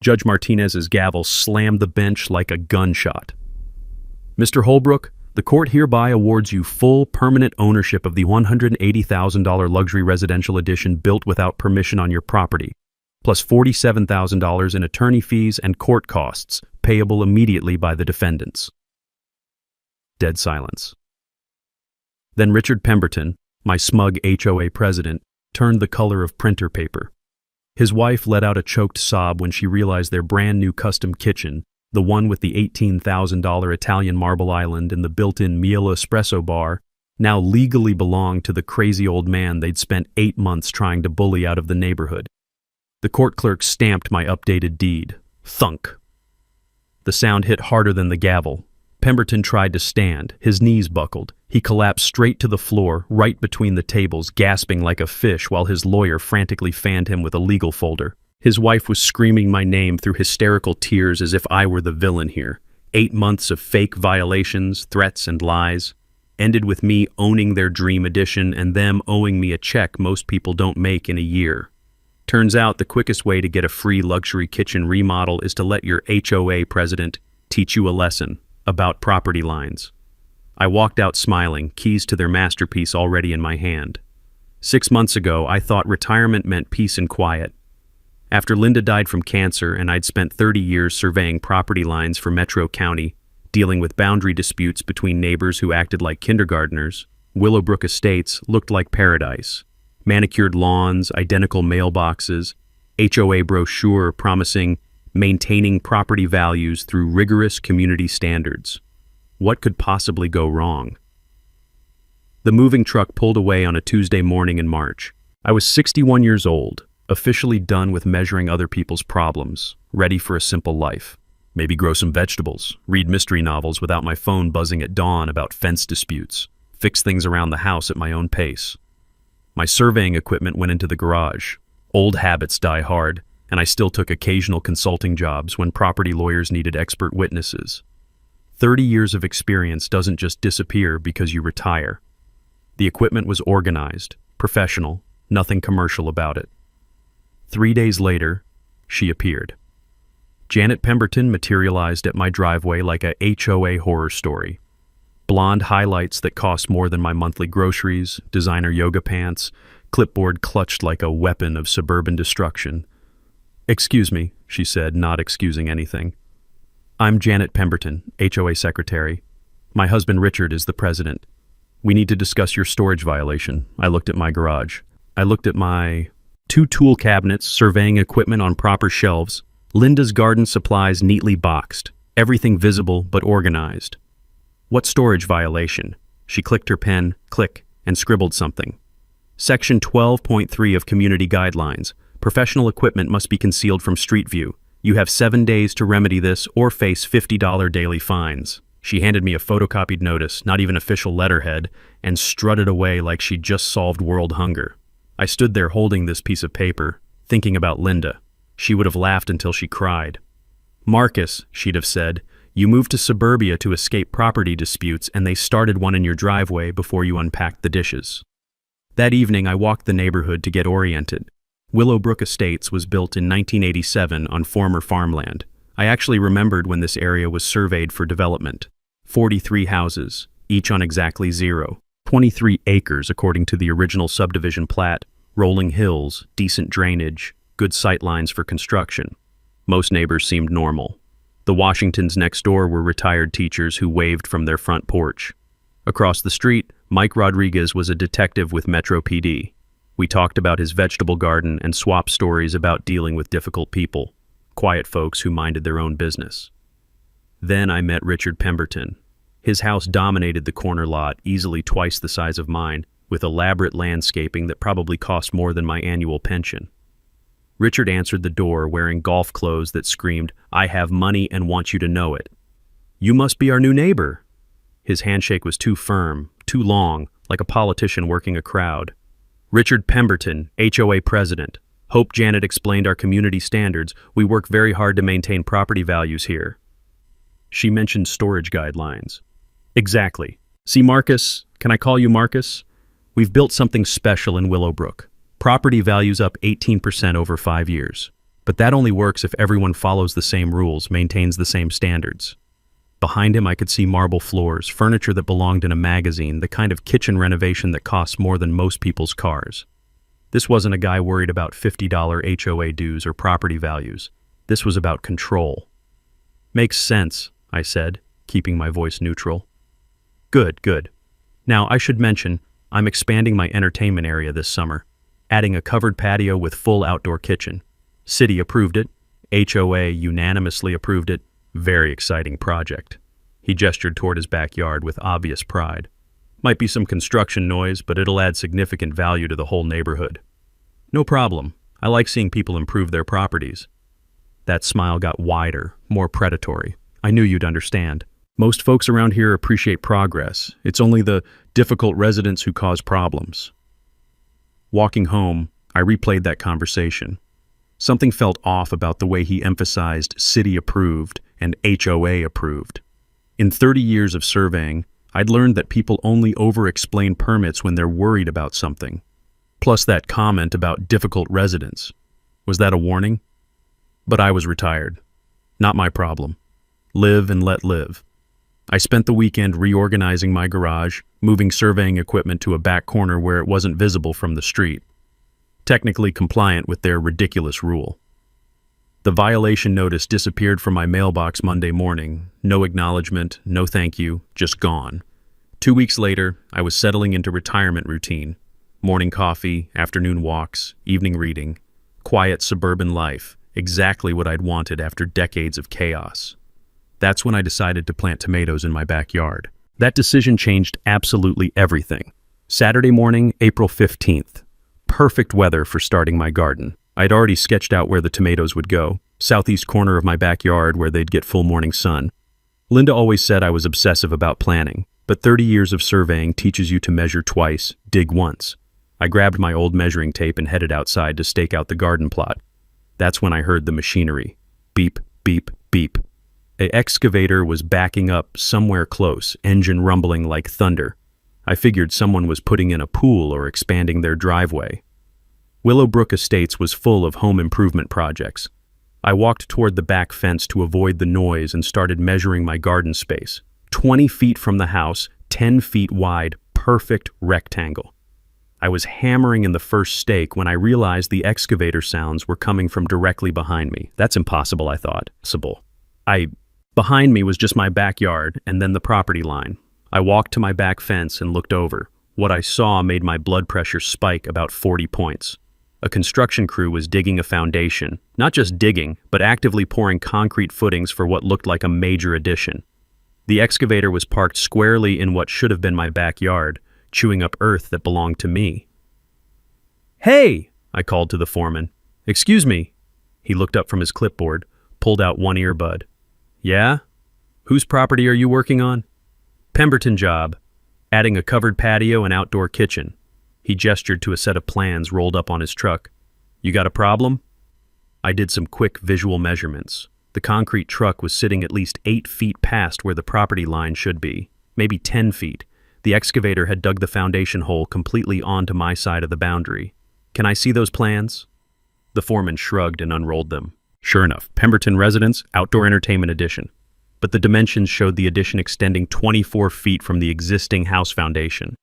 Judge Martinez's gavel slammed the bench like a gunshot. Mr. Holbrook, the court hereby awards you full permanent ownership of the $180,000 luxury residential addition built without permission on your property, plus $47,000 in attorney fees and court costs, payable immediately by the defendants. Dead silence. Then Richard Pemberton, my smug HOA president, turned the color of printer paper. His wife let out a choked sob when she realized their brand-new custom kitchen, the one with the $18,000 Italian marble island and the built-in Miele espresso bar, now legally belonged to the crazy old man they'd spent 8 months trying to bully out of the neighborhood. The court clerk stamped my updated deed. Thunk. The sound hit harder than the gavel. Pemberton tried to stand. His knees buckled. He collapsed straight to the floor, right between the tables, gasping like a fish while his lawyer frantically fanned him with a legal folder. His wife was screaming my name through hysterical tears as if I were the villain here. 8 months of fake violations, threats, and lies ended with me owning their dream addition and them owing me a check most people don't make in a year. Turns out the quickest way to get a free luxury kitchen remodel is to let your HOA president teach you a lesson about property lines. I walked out smiling, keys to their masterpiece already in my hand. 6 months ago, I thought retirement meant peace and quiet. After Linda died from cancer and I'd spent 30 years surveying property lines for Metro County, dealing with boundary disputes between neighbors who acted like kindergartners, Willowbrook Estates looked like paradise. Manicured lawns, identical mailboxes, HOA brochure promising maintaining property values through rigorous community standards. What could possibly go wrong? The moving truck pulled away on a Tuesday morning in March. I was 61 years old, officially done with measuring other people's problems, ready for a simple life. Maybe grow some vegetables, read mystery novels without my phone buzzing at dawn about fence disputes, fix things around the house at my own pace. My surveying equipment went into the garage. Old habits die hard, and I still took occasional consulting jobs when property lawyers needed expert witnesses. 30 years of experience doesn't just disappear because you retire. The equipment was organized, professional, nothing commercial about it. 3 days later, she appeared. Janet Pemberton materialized at my driveway like a HOA horror story. Blonde highlights that cost more than my monthly groceries, designer yoga pants, clipboard clutched like a weapon of suburban destruction. "Excuse me," she said, not excusing anything. "I'm Janet Pemberton, HOA secretary. My husband Richard is the president. We need to discuss your storage violation." I looked at my garage. I looked at my 2 tool cabinets, surveying equipment on proper shelves, Linda's garden supplies neatly boxed, everything visible but organized. "What storage violation?" She clicked her pen, click, and scribbled something. "Section 12.3 of Community Guidelines. Professional equipment must be concealed from street view. You have 7 days to remedy this or face $50 daily fines." She handed me a photocopied notice, not even official letterhead, and strutted away like she'd just solved world hunger. I stood there holding this piece of paper, thinking about Linda. She would have laughed until she cried. "Marcus," she'd have said, "you moved to suburbia to escape property disputes and they started one in your driveway before you unpacked the dishes." That evening I walked the neighborhood to get oriented. Willowbrook Estates was built in 1987 on former farmland. I actually remembered when this area was surveyed for development. 43 houses, each on exactly 0. 23 acres according to the original subdivision plat, rolling hills, decent drainage, good sight lines for construction. Most neighbors seemed normal. The Washingtons next door were retired teachers who waved from their front porch. Across the street, Mike Rodriguez was a detective with Metro PD. We talked about his vegetable garden and swapped stories about dealing with difficult people, quiet folks who minded their own business. Then I met Richard Pemberton. His house dominated the corner lot, easily twice the size of mine, with elaborate landscaping that probably cost more than my annual pension. Richard answered the door wearing golf clothes that screamed, "I have money and want you to know it." "You must be our new neighbor." His handshake was too firm, too long, like a politician working a crowd. "Richard Pemberton, HOA president. Hope Janet explained our community standards. We work very hard to maintain property values here." She mentioned storage guidelines. "Exactly. See, Marcus, can I call you Marcus? We've built something special in Willowbrook. Property values up 18% over 5 years. But that only works if everyone follows the same rules, maintains the same standards. Behind him, I could see marble floors, furniture that belonged in a magazine, the kind of kitchen renovation that costs more than most people's cars. This wasn't a guy worried about $50 HOA dues or property values. This was about control. Makes sense, I said, keeping my voice neutral. Good, good. Now, I should mention, I'm expanding my entertainment area this summer, adding a covered patio with full outdoor kitchen. City approved it. HOA unanimously approved it. Very exciting project. He gestured toward his backyard with obvious pride. Might be some construction noise, but it'll add significant value to the whole neighborhood. No problem. I like seeing people improve their properties. That smile got wider, more predatory. I knew you'd understand. Most folks around here appreciate progress. It's only the difficult residents who cause problems. Walking home, I replayed that conversation. Something felt off about the way he emphasized city approved and HOA approved. In 30 years of surveying, I'd learned that people only over-explain permits when they're worried about something. Plus that comment about difficult residents. Was that a warning? But I was retired. Not my problem. Live and let live. I spent the weekend reorganizing my garage, moving surveying equipment to a back corner where it wasn't visible from the street. Technically compliant with their ridiculous rule. The violation notice disappeared from my mailbox Monday morning. No acknowledgement, no thank you, just gone. 2 weeks later, I was settling into retirement routine. Morning coffee, afternoon walks, evening reading. Quiet suburban life, exactly what I'd wanted after decades of chaos. That's when I decided to plant tomatoes in my backyard. That decision changed absolutely everything. Saturday morning, April 15th. Perfect weather for starting my garden. I'd already sketched out where the tomatoes would go, southeast corner of my backyard where they'd get full morning sun. Linda always said I was obsessive about planning, but 30 years of surveying teaches you to measure twice, dig once. I grabbed my old measuring tape and headed outside to stake out the garden plot. That's when I heard the machinery. Beep, beep, beep. An excavator was backing up somewhere close, engine rumbling like thunder. I figured someone was putting in a pool or expanding their driveway. Willowbrook Estates was full of home improvement projects. I walked toward the back fence to avoid the noise and started measuring my garden space. 20 feet from the house, 10 feet wide, perfect rectangle. I was hammering in the first stake when I realized the excavator sounds were coming from directly behind me. That's impossible, I thought. Behind me was just my backyard and then the property line. I walked to my back fence and looked over. What I saw made my blood pressure spike about 40 points. A construction crew was digging a foundation. Not just digging, but actively pouring concrete footings for what looked like a major addition. The excavator was parked squarely in what should have been my backyard, chewing up earth that belonged to me. "Hey!" I called to the foreman. "Excuse me." He looked up from his clipboard, pulled out one earbud. "Yeah? Whose property are you working on?" "Pemberton job. Adding a covered patio and outdoor kitchen." He gestured to a set of plans rolled up on his truck. "You got a problem?" I did some quick visual measurements. The concrete truck was sitting at least 8 feet past where the property line should be, maybe 10 feet. The excavator had dug the foundation hole completely onto my side of the boundary. "Can I see those plans?" The foreman shrugged and unrolled them. Sure enough, Pemberton Residence, Outdoor Entertainment Addition. But the dimensions showed the addition extending 24 feet from the existing house foundation.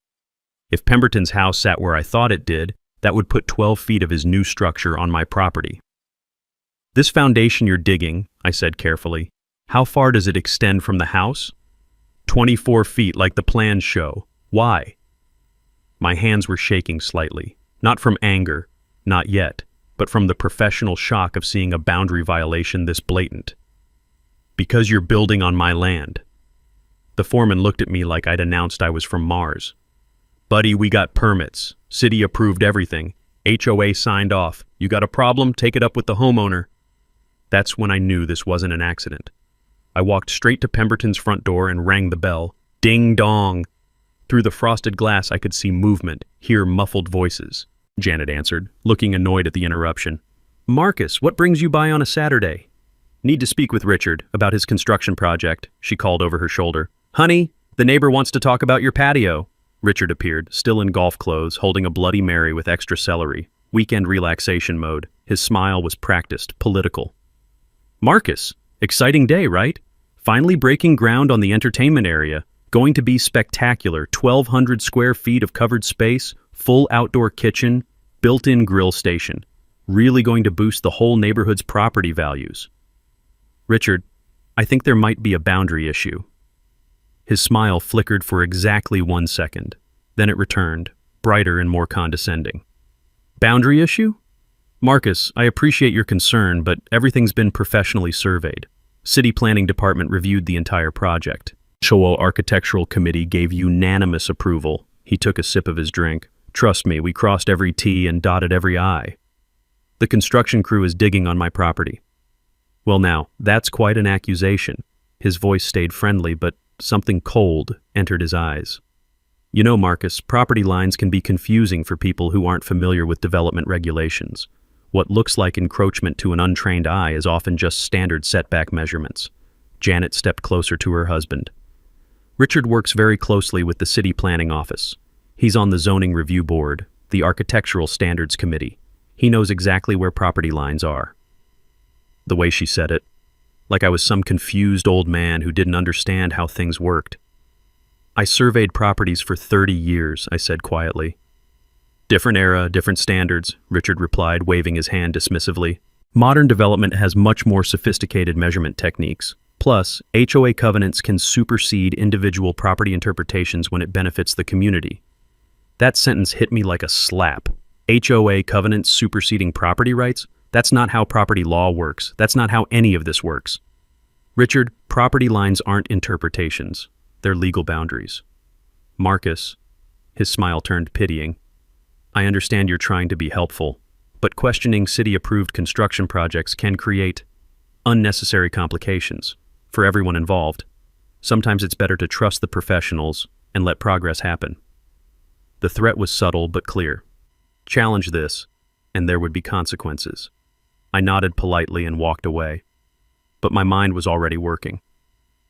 If Pemberton's house sat where I thought it did, that would put 12 feet of his new structure on my property. "This foundation you're digging," I said carefully, "how far does it extend from the house?" 24 feet, like the plans show. Why?" My hands were shaking slightly, not from anger, not yet, but from the professional shock of seeing a boundary violation this blatant. "Because you're building on my land." The foreman looked at me like I'd announced I was from Mars. "Buddy, we got permits. City approved everything. HOA signed off. You got a problem? Take it up with the homeowner." That's when I knew this wasn't an accident. I walked straight to Pemberton's front door and rang the bell. Ding dong! Through the frosted glass I could see movement, hear muffled voices. Janet answered, looking annoyed at the interruption. "Marcus, what brings you by on a Saturday?" "Need to speak with Richard about his construction project," she called over her shoulder. "Honey, the neighbor wants to talk about your patio." Richard appeared, still in golf clothes, holding a Bloody Mary with extra celery. weekend relaxation mode. His smile was practiced, political. Marcus, exciting day, right? Finally breaking ground on the entertainment area. Going to be spectacular. 1,200 square feet of covered space, full outdoor kitchen, built-in grill station. Really going to boost the whole neighborhood's property values. Richard, I think there might be a boundary issue. His smile flickered for exactly 1 second. Then it returned, brighter and more condescending. Boundary issue? Marcus, I appreciate your concern, but everything's been professionally surveyed. City Planning Department reviewed the entire project. HOA Architectural Committee gave unanimous approval. He took a sip of his drink. Trust me, we crossed every T and dotted every I. The construction crew is digging on my property. Well now, that's quite an accusation. His voice stayed friendly, but something cold entered his eyes. You know, Marcus, property lines can be confusing for people who aren't familiar with development regulations. What looks like encroachment to an untrained eye is often just standard setback measurements. Janet stepped closer to her husband. Richard works very closely with the City Planning Office. He's on the Zoning Review Board, the Architectural Standards Committee. He knows exactly where property lines are. The way she said it, like I was some confused old man who didn't understand how things worked. I surveyed properties for 30 years, I said quietly. Different era, different standards, Richard replied, waving his hand dismissively. Modern development has much more sophisticated measurement techniques. Plus, HOA covenants can supersede individual property interpretations when it benefits the community. That sentence hit me like a slap. HOA covenants superseding property rights? That's not how property law works. That's not how any of this works. Richard, property lines aren't interpretations. They're legal boundaries. Marcus, his smile turned pitying. I understand you're trying to be helpful, but questioning city-approved construction projects can create unnecessary complications for everyone involved. Sometimes it's better to trust the professionals and let progress happen. The threat was subtle but clear. Challenge this, and there would be consequences. I nodded politely and walked away. But my mind was already working.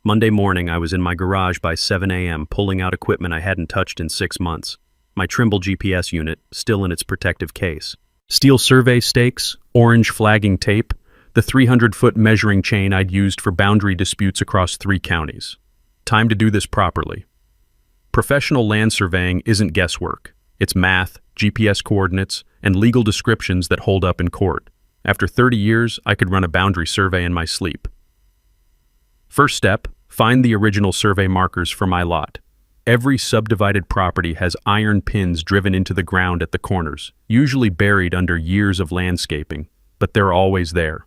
Monday morning, I was in my garage by 7 a.m. pulling out equipment I hadn't touched in 6 months. My Trimble GPS unit, still in its protective case. Steel survey stakes, orange flagging tape, the 300-foot measuring chain I'd used for boundary disputes across 3 counties. Time to do this properly. Professional land surveying isn't guesswork. It's math, GPS coordinates, and legal descriptions that hold up in court. After 30 years, I could run a boundary survey in my sleep. First step, find the original survey markers for my lot. Every subdivided property has iron pins driven into the ground at the corners, usually buried under years of landscaping, but they're always there.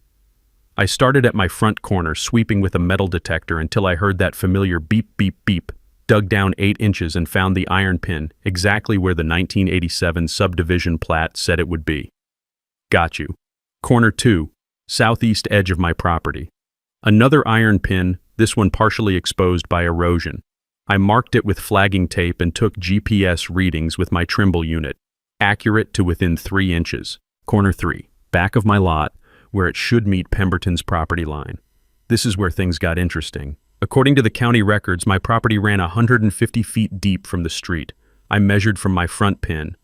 I started at my front corner, sweeping with a metal detector until I heard that familiar beep, beep, beep, dug down 8 inches and found the iron pin exactly where the 1987 subdivision plat said it would be. Got you. Corner 2, southeast edge of my property. Another iron pin, this one partially exposed by erosion. I marked it with flagging tape and took GPS readings with my Trimble unit, accurate to within 3 inches. Corner 3, back of my lot, where it should meet Pemberton's property line. This is where things got interesting. According to the county records, my property ran 150 feet deep from the street. I measured from my front pin,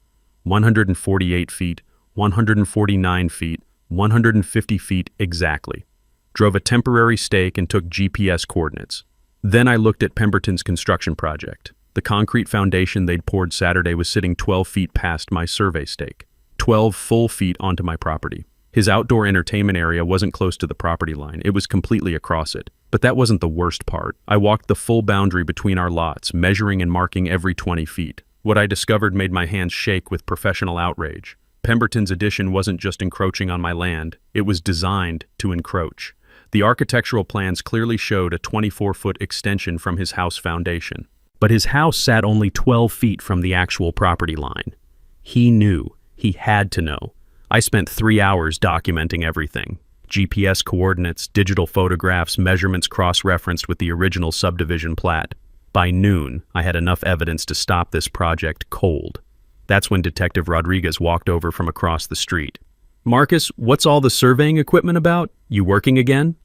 148 feet, 149 feet, 150 feet exactly. Drove a temporary stake and took GPS coordinates. Then I looked at Pemberton's construction project. The concrete foundation they'd poured Saturday was sitting 12 feet past my survey stake, 12 full feet onto my property. His outdoor entertainment area wasn't close to the property line. It was completely across it. But that wasn't the worst part. I walked the full boundary between our lots, measuring and marking every 20 feet. What I discovered made my hands shake with professional outrage. Pemberton's addition wasn't just encroaching on my land, it was designed to encroach. The architectural plans clearly showed a 24-foot extension from his house foundation. But his house sat only 12 feet from the actual property line. He knew. He had to know. I spent 3 hours documenting everything. GPS coordinates, digital photographs, measurements cross-referenced with the original subdivision plat. By noon, I had enough evidence to stop this project cold. That's when Detective Rodriguez walked over from across the street. Marcus, what's all the surveying equipment about? You working again?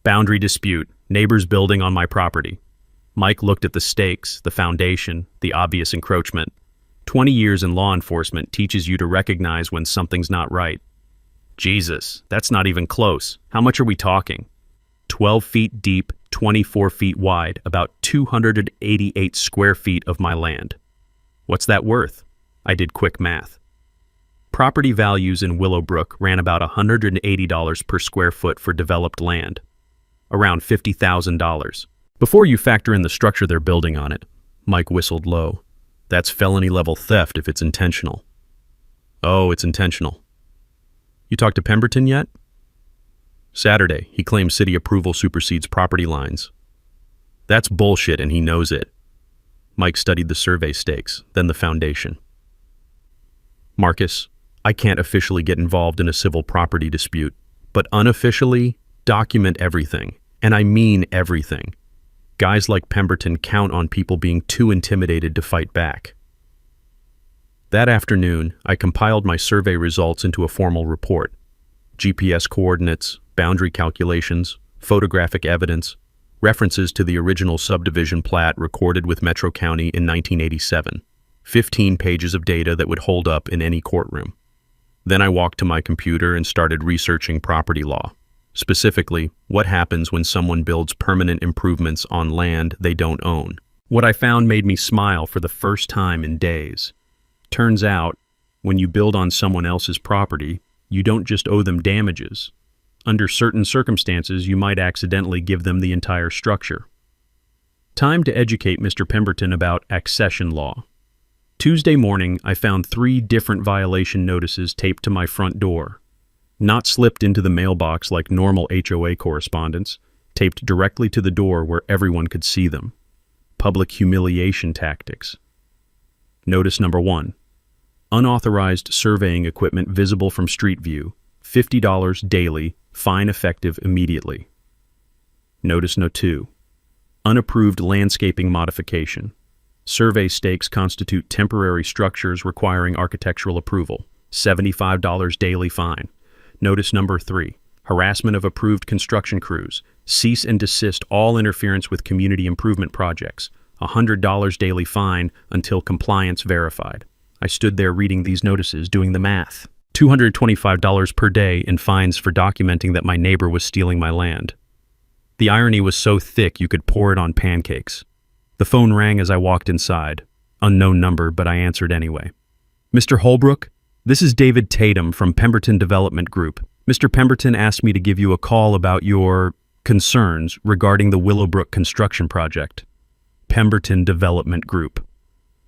Boundary dispute, neighbors building on my property. Mike looked at the stakes, the foundation, the obvious encroachment. 20 years in law enforcement teaches you to recognize when something's not right. Jesus, that's not even close. How much are we talking? 12 feet deep, 24 feet wide, about 288 square feet of my land. What's that worth? I did quick math. Property values in Willowbrook ran about $180 per square foot for developed land, around $50,000. Before you factor in the structure they're building on it, Mike whistled low. That's felony-level theft if it's intentional. Oh, it's intentional. You talked to Pemberton yet? Saturday, he claims city approval supersedes property lines. That's bullshit and he knows it. Mike studied the survey stakes, then the foundation. Marcus, I can't officially get involved in a civil property dispute, but unofficially, document everything. And I mean everything. Guys like Pemberton count on people being too intimidated to fight back. That afternoon, I compiled my survey results into a formal report. GPS coordinates, boundary calculations, photographic evidence, references to the original subdivision plat recorded with Metro County in 1987. 15 pages of data that would hold up in any courtroom. Then I walked to my computer and started researching property law. Specifically, what happens when someone builds permanent improvements on land they don't own. What I found made me smile for the first time in days. Turns out, when you build on someone else's property, you don't just owe them damages. Under certain circumstances, you might accidentally give them the entire structure. Time to educate Mr. Pemberton about accession law. Tuesday morning, I found 3 different violation notices taped to my front door. Not slipped into the mailbox like normal HOA correspondence, taped directly to the door where everyone could see them. Public humiliation tactics. Notice number 1. Unauthorized surveying equipment visible from street view. $50 daily, fine effective immediately. Notice no. 2. Unapproved landscaping modification. Survey stakes constitute temporary structures requiring architectural approval. $75 daily fine. Notice number 3. Harassment of approved construction crews. Cease and desist all interference with community improvement projects. $100 daily fine until compliance verified. I stood there reading these notices, doing the math. $225 per day in fines for documenting that my neighbor was stealing my land. The irony was so thick you could pour it on pancakes. The phone rang as I walked inside. Unknown number, but I answered anyway. Mr. Holbrook, this is David Tatum from Pemberton Development Group. Mr. Pemberton asked me to give you a call about your concerns regarding the Willowbrook construction project. Pemberton Development Group.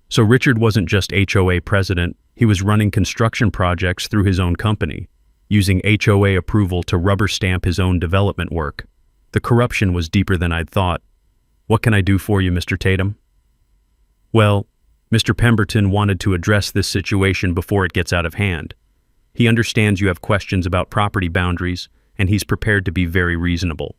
So Richard wasn't just HOA president, he was running construction projects through his own company, using HOA approval to rubber stamp his own development work. The corruption was deeper than I'd thought. What can I do for you, Mr. Tatum? Well, Mr. Pemberton wanted to address this situation before it gets out of hand. He understands you have questions about property boundaries, and he's prepared to be very reasonable.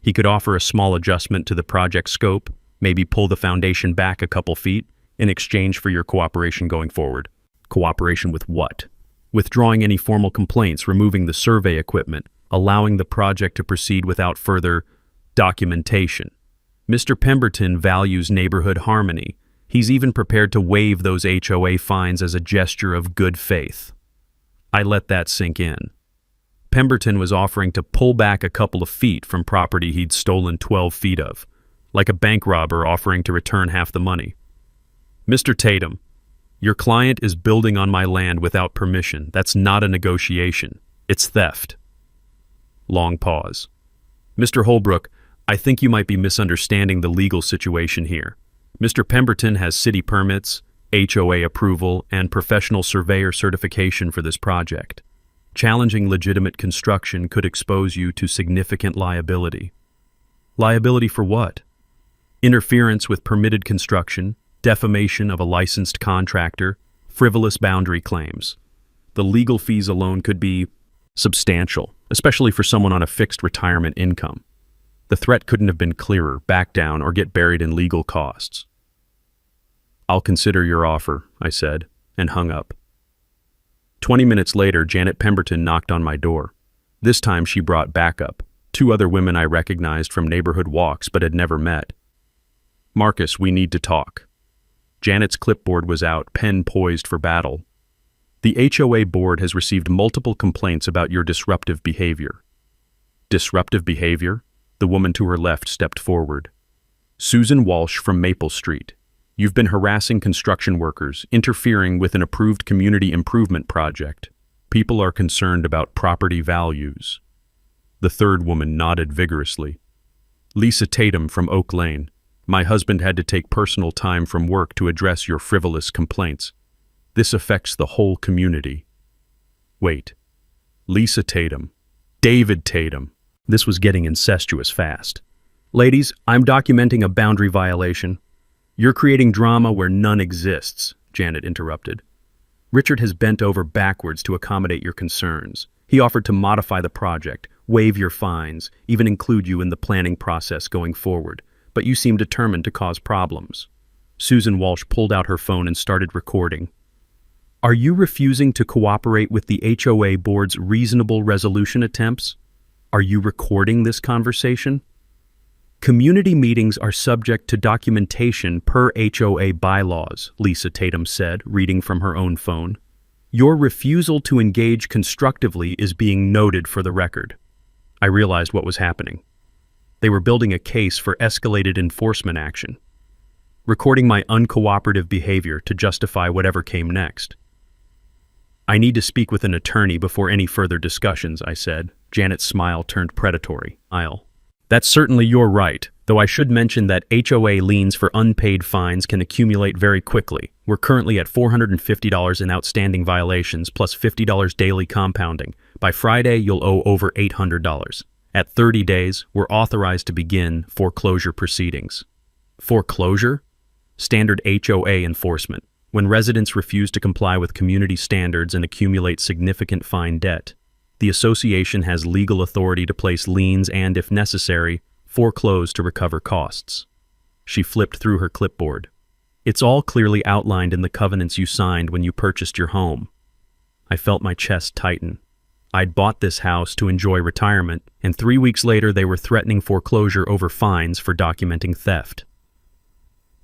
He could offer a small adjustment to the project scope, maybe pull the foundation back a couple feet, in exchange for your cooperation going forward. Cooperation with what? Withdrawing any formal complaints, removing the survey equipment, allowing the project to proceed without further documentation. Mr. Pemberton values neighborhood harmony. He's even prepared to waive those HOA fines as a gesture of good faith. I let that sink in. Pemberton was offering to pull back a couple of feet from property he'd stolen 12 feet of, like a bank robber offering to return half the money. Mr. Tatum, your client is building on my land without permission. That's not a negotiation. It's theft. Long pause. Mr. Holbrook, I think you might be misunderstanding the legal situation here. Mr. Pemberton has city permits, HOA approval, and professional surveyor certification for this project. Challenging legitimate construction could expose you to significant liability. Liability for what? Interference with permitted construction, defamation of a licensed contractor, frivolous boundary claims. The legal fees alone could be substantial, especially for someone on a fixed retirement income. The threat couldn't have been clearer: back down or get buried in legal costs. I'll consider your offer, I said, and hung up. 20 minutes later, Janet Pemberton knocked on my door. This time she brought backup, 2 other women I recognized from neighborhood walks but had never met. Marcus, we need to talk. Janet's clipboard was out, pen poised for battle. The HOA board has received multiple complaints about your disruptive behavior. Disruptive behavior? The woman to her left stepped forward. Susan Walsh from Maple Street. You've been harassing construction workers, interfering with an approved community improvement project. People are concerned about property values. The third woman nodded vigorously. Lisa Tatum from Oak Lane. My husband had to take personal time from work to address your frivolous complaints. This affects the whole community. Wait. Lisa Tatum. David Tatum. This was getting incestuous fast. Ladies, I'm documenting a boundary violation. You're creating drama where none exists, Janet interrupted. Richard has bent over backwards to accommodate your concerns. He offered to modify the project, waive your fines, even include you in the planning process going forward, but you seem determined to cause problems. Susan Walsh pulled out her phone and started recording. Are you refusing to cooperate with the HOA board's reasonable resolution attempts? Are you recording this conversation? Community meetings are subject to documentation per HOA bylaws, Lisa Tatum said, reading from her own phone. Your refusal to engage constructively is being noted for the record. I realized what was happening. They were building a case for escalated enforcement action, recording my uncooperative behavior to justify whatever came next. I need to speak with an attorney before any further discussions, I said. Janet's smile turned predatory. That's certainly your right, though I should mention that HOA liens for unpaid fines can accumulate very quickly. We're currently at $450 in outstanding violations plus $50 daily compounding. By Friday, you'll owe over $800. At 30 days, we're authorized to begin foreclosure proceedings. Foreclosure? Standard HOA enforcement. When residents refuse to comply with community standards and accumulate significant fine debt, the association has legal authority to place liens and, if necessary, foreclose to recover costs. She flipped through her clipboard. It's all clearly outlined in the covenants you signed when you purchased your home. I felt my chest tighten. I'd bought this house to enjoy retirement, and 3 weeks later they were threatening foreclosure over fines for documenting theft.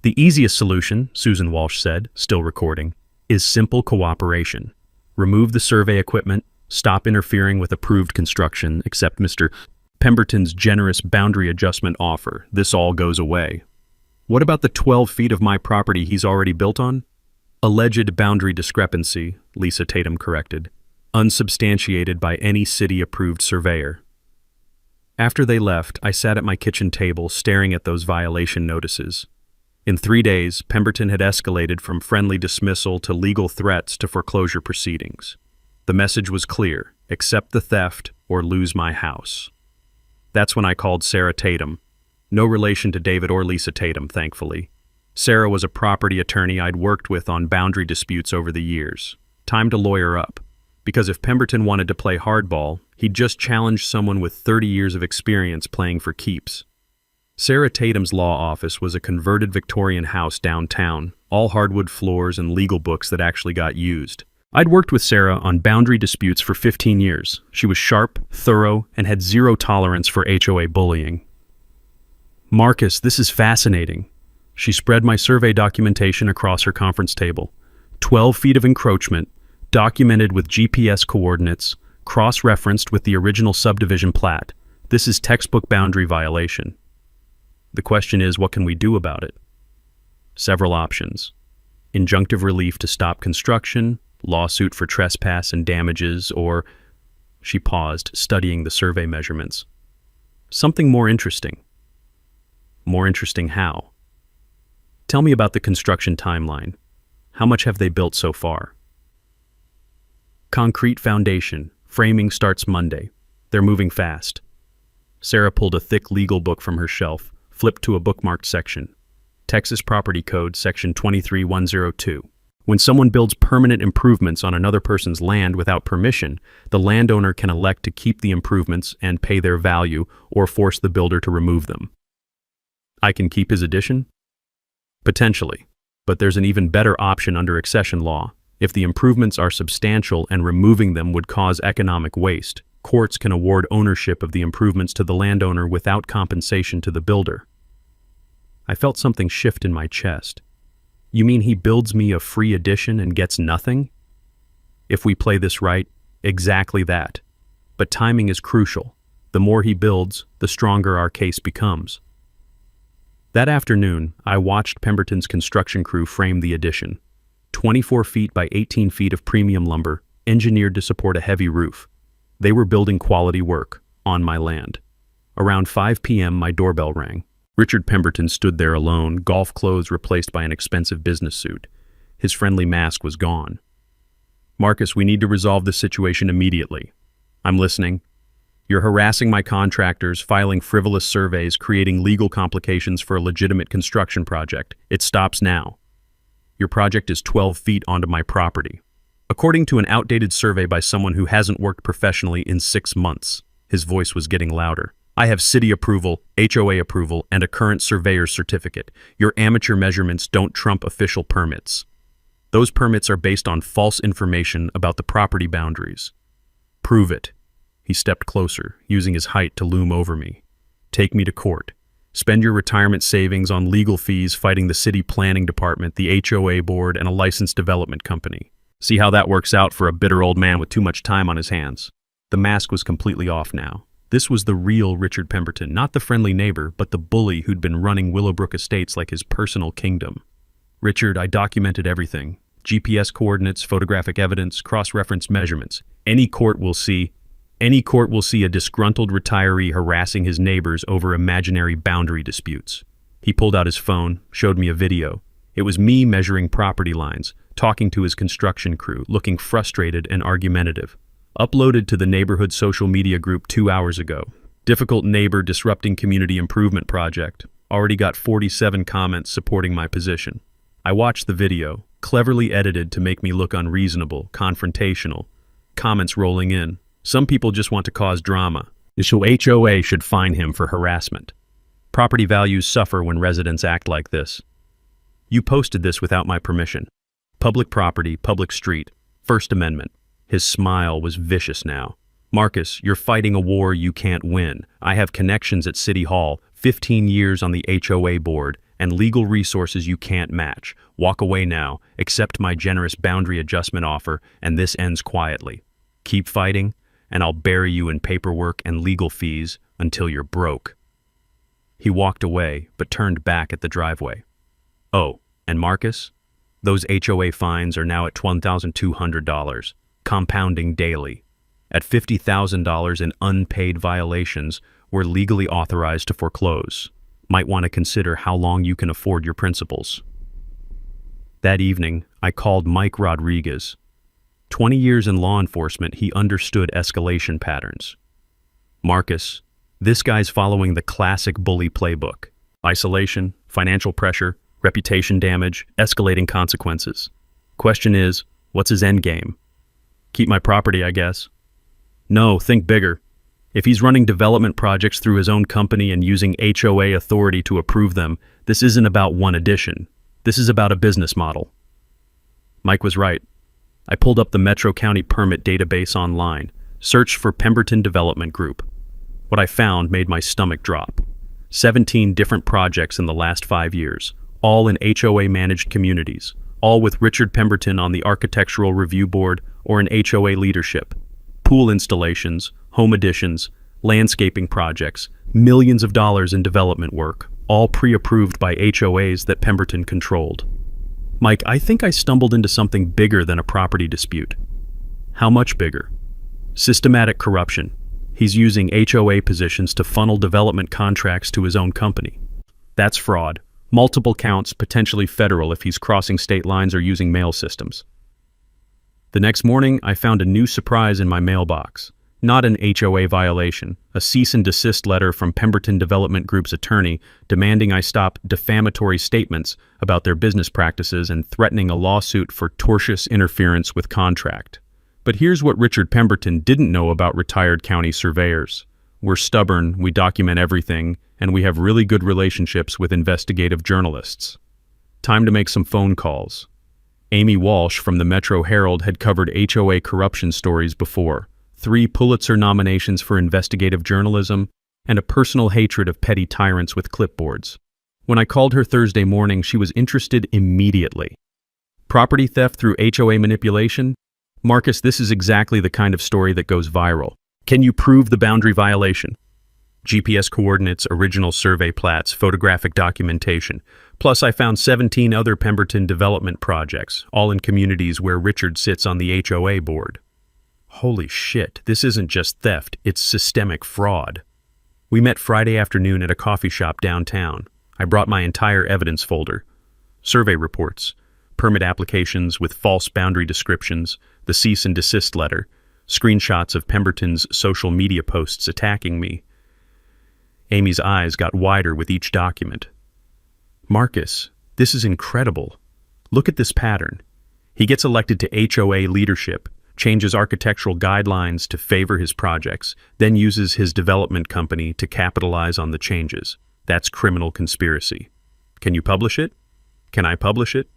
The easiest solution, Susan Walsh said, still recording, is simple cooperation. Remove the survey equipment, stop interfering with approved construction, accept Mr. Pemberton's generous boundary adjustment offer. This all goes away. What about the 12 feet of my property he's already built on? Alleged boundary discrepancy, Lisa Tatum corrected, unsubstantiated by any city-approved surveyor. After they left, I sat at my kitchen table staring at those violation notices. In 3 days, Pemberton had escalated from friendly dismissal to legal threats to foreclosure proceedings. The message was clear: accept the theft or lose my house. That's when I called Sarah Tatum. No relation to David or Lisa Tatum, thankfully. Sarah was a property attorney I'd worked with on boundary disputes over the years. Time to lawyer up. Because if Pemberton wanted to play hardball, he'd just challenge someone with 30 years of experience playing for keeps. Sarah Tatum's law office was a converted Victorian house downtown, all hardwood floors and legal books that actually got used. I'd worked with Sarah on boundary disputes for 15 years. She was sharp, thorough, and had zero tolerance for HOA bullying. Marcus, this is fascinating. She spread my survey documentation across her conference table. 12 feet of encroachment, documented with GPS coordinates, cross-referenced with the original subdivision plat. This is textbook boundary violation. The question is, what can we do about it? Several options. Injunctive relief to stop construction, lawsuit for trespass and damages, or... She paused, studying the survey measurements. Something more interesting. More interesting how? Tell me about the construction timeline. How much have they built so far? Concrete foundation. Framing starts Monday. They're moving fast. Sarah pulled a thick legal book from her shelf, flipped to a bookmarked section. Texas Property Code, Section 23102. When someone builds permanent improvements on another person's land without permission, the landowner can elect to keep the improvements and pay their value or force the builder to remove them. I can keep his addition? Potentially, but there's an even better option under accession law. If the improvements are substantial and removing them would cause economic waste, courts can award ownership of the improvements to the landowner without compensation to the builder. I felt something shift in my chest. You mean he builds me a free addition and gets nothing? If we play this right, exactly that. But timing is crucial. The more he builds, the stronger our case becomes. That afternoon, I watched Pemberton's construction crew frame the addition. 24 feet by 18 feet of premium lumber, engineered to support a heavy roof. They were building quality work, on my land. Around 5 p.m., my doorbell rang. Richard Pemberton stood there alone, golf clothes replaced by an expensive business suit. His friendly mask was gone. "Marcus, we need to resolve this situation immediately." "I'm listening." "You're harassing my contractors, filing frivolous surveys, creating legal complications for a legitimate construction project. It stops now. Your project is 12 feet onto my property. According to an outdated survey by someone who hasn't worked professionally in 6 months. His voice was getting louder. "I have city approval, HOA approval, and a current surveyor's certificate. Your amateur measurements don't trump official permits. Those permits are based on false information about the property boundaries." "Prove it." He stepped closer, using his height to loom over me. "Take me to court. Spend your retirement savings on legal fees fighting the city planning department, the HOA board, and a licensed development company. See how that works out for a bitter old man with too much time on his hands." The mask was completely off now. This was the real Richard Pemberton, not the friendly neighbor, but the bully who'd been running Willowbrook Estates like his personal kingdom. "Richard, I documented everything. GPS coordinates, photographic evidence, cross-reference measurements. Any court will see a disgruntled retiree harassing his neighbors over imaginary boundary disputes." He pulled out his phone, showed me a video. It was me measuring property lines, talking to his construction crew, looking frustrated and argumentative. Uploaded to the neighborhood social media group 2 hours ago. "Difficult neighbor disrupting community improvement project." Already got 47 comments supporting my position. I watched the video, cleverly edited to make me look unreasonable, confrontational. Comments rolling in. Some people just want to cause drama. The HOA should fine him for harassment. Property values suffer when residents act like this. "You posted this without my permission. Public property, public street, First Amendment." His smile was vicious now. "Marcus, you're fighting a war you can't win. I have connections at City Hall, 15 years on the HOA board, and legal resources you can't match. Walk away now, accept my generous boundary adjustment offer, and this ends quietly. Keep fighting, and I'll bury you in paperwork and legal fees until you're broke." He walked away, but turned back at the driveway. "Oh, and Marcus? Those HOA fines are now at $1,200, compounding daily. At $50,000 in unpaid violations, we're legally authorized to foreclose. Might want to consider how long you can afford your principals." That evening, I called Mike Rodriguez. 20 years in law enforcement, he understood escalation patterns. "Marcus, this guy's following the classic bully playbook. Isolation, financial pressure, reputation damage, escalating consequences. Question is, what's his end game? Keep my property, I guess." "No, think bigger. If he's running development projects through his own company and using HOA authority to approve them, this isn't about one addition. This is about a business model." Mike was right. I pulled up the Metro County permit database online, searched for Pemberton Development Group. What I found made my stomach drop. 17 different projects in the last 5 years, all in HOA-managed communities, all with Richard Pemberton on the Architectural Review Board or in HOA leadership. Pool installations, home additions, landscaping projects, millions of dollars in development work, all pre-approved by HOAs that Pemberton controlled. "Mike, I think I stumbled into something bigger than a property dispute." "How much bigger?" "Systematic corruption. He's using HOA positions to funnel development contracts to his own company. That's fraud. Multiple counts, potentially federal if he's crossing state lines or using mail systems." The next morning, I found a new surprise in my mailbox. Not an HOA violation, a cease and desist letter from Pemberton Development Group's attorney demanding I stop defamatory statements about their business practices and threatening a lawsuit for tortious interference with contract. But here's what Richard Pemberton didn't know about retired county surveyors. We're stubborn, we document everything, and we have really good relationships with investigative journalists. Time to make some phone calls. Amy Walsh from the Metro Herald had covered HOA corruption stories before. 3 Pulitzer nominations for investigative journalism, and a personal hatred of petty tyrants with clipboards. When I called her Thursday morning, she was interested immediately. Property theft through HOA manipulation? Marcus, this is exactly the kind of story that goes viral. Can you prove the boundary violation? GPS coordinates, original survey plats, photographic documentation. Plus, I found 17 other Pemberton development projects, all in communities where Richard sits on the HOA board. Holy shit, this isn't just theft, it's systemic fraud. We met Friday afternoon at a coffee shop downtown. I brought my entire evidence folder. Survey reports, permit applications with false boundary descriptions, the cease and desist letter, screenshots of Pemberton's social media posts attacking me. Amy's eyes got wider with each document. Marcus, this is incredible. Look at this pattern. He gets elected to HOA leadership, changes architectural guidelines to favor his projects, then uses his development company to capitalize on the changes. That's criminal conspiracy. Can you publish it? Can I publish it?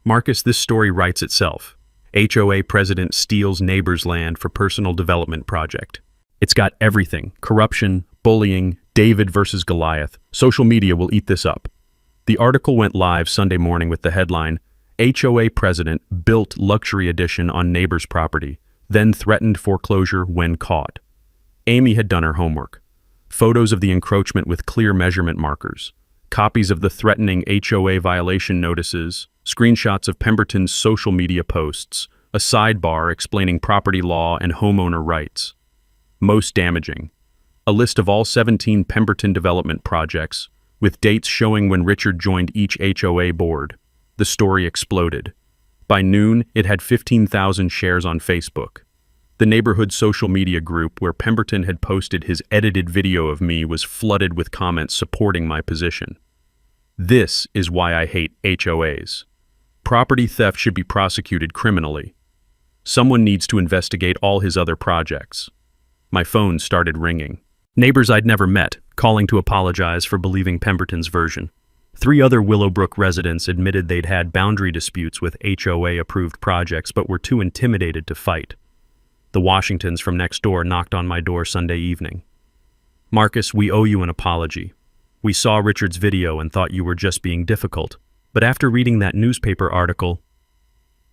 Marcus, this story writes itself. HOA president steals neighbor's land for personal development project. It's got everything: corruption, bullying, David versus Goliath. Social media will eat this up. The article went live Sunday morning with the headline, HOA president built luxury addition on neighbor's property, then threatened foreclosure when caught. Amy had done her homework. Photos of the encroachment with clear measurement markers, copies of the threatening HOA violation notices, screenshots of Pemberton's social media posts, a sidebar explaining property law and homeowner rights. Most damaging, a list of all 17 Pemberton development projects, with dates showing when Richard joined each HOA board. The story exploded. By noon, it had 15,000 shares on Facebook. The neighborhood social media group where Pemberton had posted his edited video of me was flooded with comments supporting my position. This is why I hate HOAs. Property theft should be prosecuted criminally. Someone needs to investigate all his other projects. My phone started ringing. Neighbors I'd never met, calling to apologize for believing Pemberton's version. 3 other Willowbrook residents admitted they'd had boundary disputes with HOA-approved projects but were too intimidated to fight. The Washingtons from next door knocked on my door Sunday evening. Marcus, we owe you an apology. We saw Richard's video and thought you were just being difficult. But after reading that newspaper article,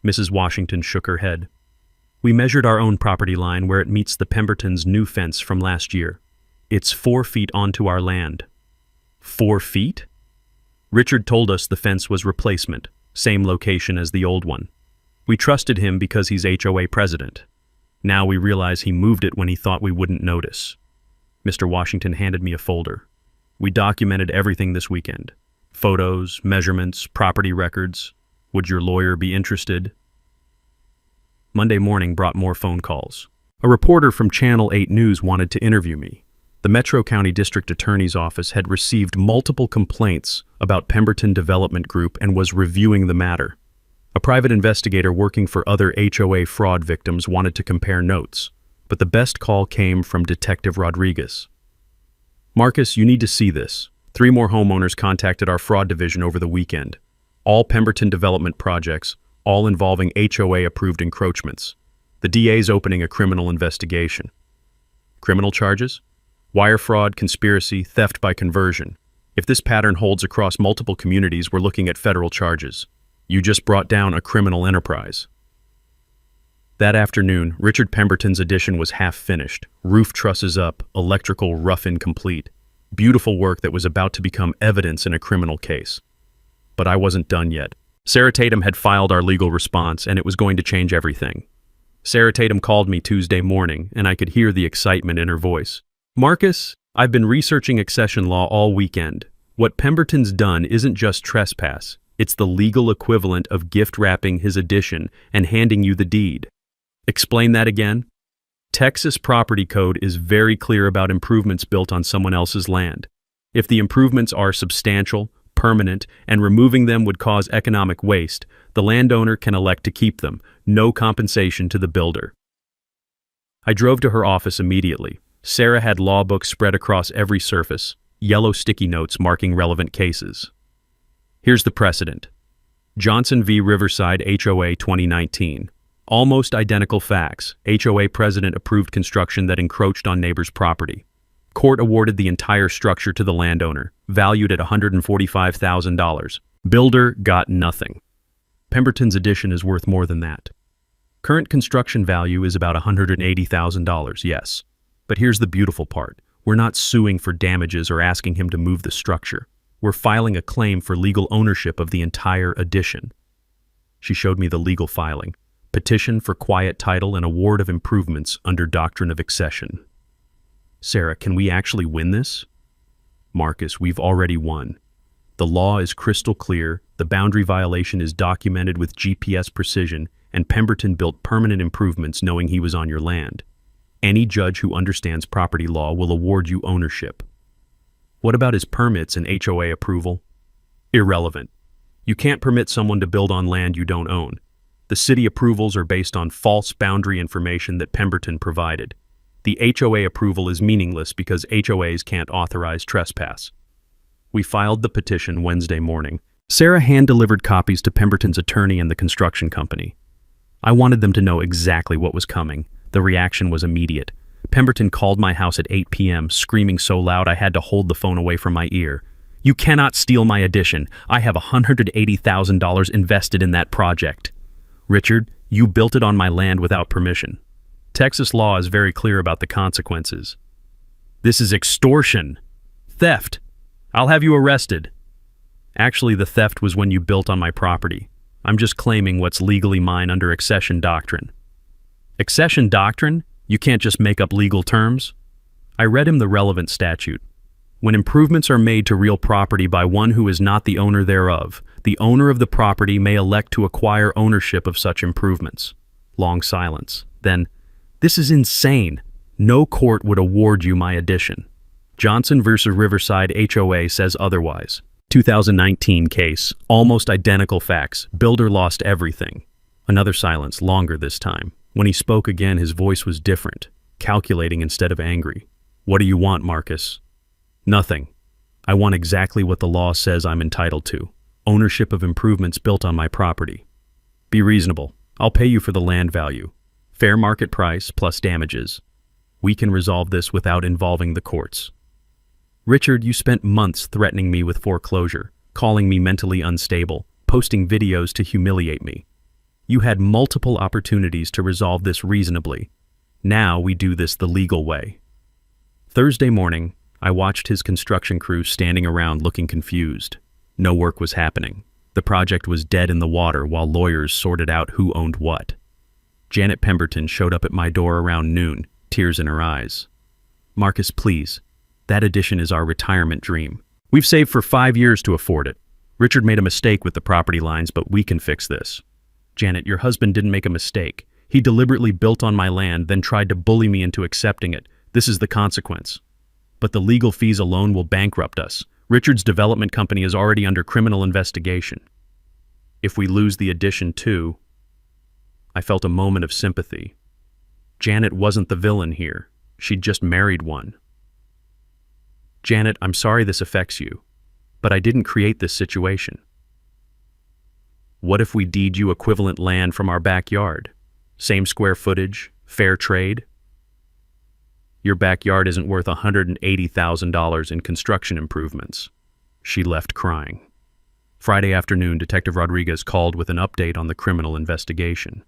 Mrs. Washington shook her head. We measured our own property line where it meets the Pemberton's new fence from last year. It's 4 feet onto our land. 4 feet? Richard told us the fence was replacement, same location as the old one. We trusted him because he's HOA president. Now we realize he moved it when he thought we wouldn't notice. Mr. Washington handed me a folder. We documented everything this weekend. Photos, measurements, property records. Would your lawyer be interested? Monday morning brought more phone calls. A reporter from Channel 8 News wanted to interview me. The Metro County District Attorney's Office had received multiple complaints about Pemberton Development Group and was reviewing the matter. A private investigator working for other HOA fraud victims wanted to compare notes, but the best call came from Detective Rodriguez. Marcus, you need to see this. 3 more homeowners contacted our fraud division over the weekend. All Pemberton development projects, all involving HOA-approved encroachments. The DA's opening a criminal investigation. Criminal charges? Wire fraud, conspiracy, theft by conversion. If this pattern holds across multiple communities, we're looking at federal charges. You just brought down a criminal enterprise. That afternoon, Richard Pemberton's addition was half finished. Roof trusses up, electrical rough incomplete. Beautiful work that was about to become evidence in a criminal case. But I wasn't done yet. Sarah Tatum had filed our legal response, and it was going to change everything. Sarah Tatum called me Tuesday morning, and I could hear the excitement in her voice. Marcus, I've been researching accession law all weekend. What Pemberton's done isn't just trespass. It's the legal equivalent of gift wrapping his addition and handing you the deed. Explain that again? Texas property code is very clear about improvements built on someone else's land. If the improvements are substantial, permanent, and removing them would cause economic waste, the landowner can elect to keep them, no compensation to the builder. I drove to her office immediately. Sarah had law books spread across every surface, yellow sticky notes marking relevant cases. Here's the precedent. Johnson v. Riverside HOA 2019. Almost identical facts. HOA president approved construction that encroached on neighbor's property. Court awarded the entire structure to the landowner, valued at $145,000. Builder got nothing. Pemberton's addition is worth more than that. Current construction value is about $180,000, yes. But here's the beautiful part. We're not suing for damages or asking him to move the structure. We're filing a claim for legal ownership of the entire addition. She showed me the legal filing. Petition for quiet title and award of improvements under doctrine of accession. Sarah, can we actually win this? Marcus, we've already won. The law is crystal clear, the boundary violation is documented with GPS precision, and Pemberton built permanent improvements knowing he was on your land. Any judge who understands property law will award you ownership. What about his permits and HOA approval? Irrelevant. You can't permit someone to build on land you don't own. The city approvals are based on false boundary information that Pemberton provided. The HOA approval is meaningless because HOAs can't authorize trespass. We filed the petition Wednesday morning. Sarah hand-delivered copies to Pemberton's attorney and the construction company. I wanted them to know exactly what was coming. The reaction was immediate. Pemberton called my house at 8 p.m., screaming so loud I had to hold the phone away from my ear. "You cannot steal my addition. I have $180,000 invested in that project. Richard, you built it on my land without permission. Texas law is very clear about the consequences. This is extortion. Theft. I'll have you arrested." Actually, the theft was when you built on my property. I'm just claiming what's legally mine under accession doctrine. Accession doctrine? You can't just make up legal terms? I read him the relevant statute. When improvements are made to real property by one who is not the owner thereof, the owner of the property may elect to acquire ownership of such improvements. Long silence. Then, this is insane. No court would award you my addition. Johnson versus Riverside HOA says otherwise. 2019 case. Almost identical facts. Builder lost everything. Another silence, longer this time. When he spoke again, his voice was different, calculating instead of angry. "What do you want, Marcus?" "Nothing. I want exactly what the law says I'm entitled to. Ownership of improvements built on my property. Be reasonable. I'll pay you for the land value. Fair market price plus damages. We can resolve this without involving the courts." "Richard, you spent months threatening me with foreclosure, calling me mentally unstable, posting videos to humiliate me. You had multiple opportunities to resolve this reasonably. Now we do this the legal way." Thursday morning, I watched his construction crew standing around looking confused. No work was happening. The project was dead in the water while lawyers sorted out who owned what. Janet Pemberton showed up at my door around noon, tears in her eyes. "Marcus, please. That addition is our retirement dream. We've saved for 5 years to afford it. Richard made a mistake with the property lines, but we can fix this." "Janet, your husband didn't make a mistake. He deliberately built on my land, then tried to bully me into accepting it. This is the consequence. But the legal fees alone will bankrupt us. Richard's development company is already under criminal investigation. If we lose the addition too..." I felt a moment of sympathy. Janet wasn't the villain here. She'd just married one. "Janet, I'm sorry this affects you, but I didn't create this situation. What if we deed you equivalent land from our backyard? Same square footage, fair trade? Your backyard isn't worth $180,000 in construction improvements." She left crying. Friday afternoon, Detective Rodriguez called with an update on the criminal investigation.